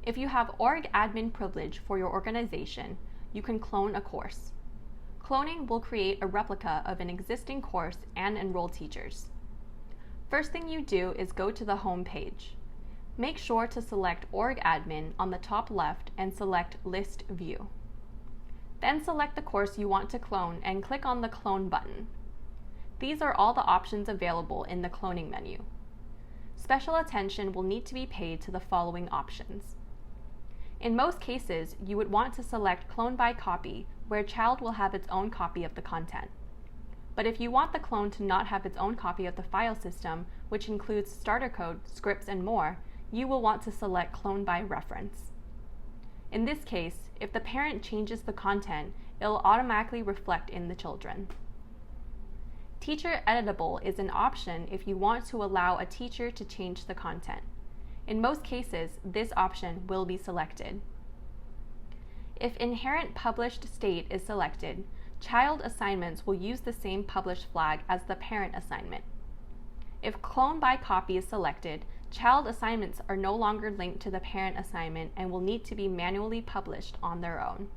If you have org admin privilege for your organization, you can clone a course. Cloning will create a replica of an existing course and enroll teachers. First thing you do is go to the home page. Make sure to select org admin on the top left and select List View. Then select the course you want to clone and click on the Clone button. These are all the options available in the cloning menu. Special attention will need to be paid to the following options. In most cases, you would want to select Clone by Copy, where child will have its own copy of the content. But if you want the clone to not have its own copy of the file system, which includes starter code, scripts, and more, you will want to select Clone by Reference. In this case, if the parent changes the content, it will automatically reflect in the children. Teacher Editable is an option if you want to allow a teacher to change the content. In most cases, this option will be selected. If Inherent Published State is selected, child assignments will use the same published flag as the parent assignment. If Clone by Copy is selected, child assignments are no longer linked to the parent assignment and will need to be manually published on their own.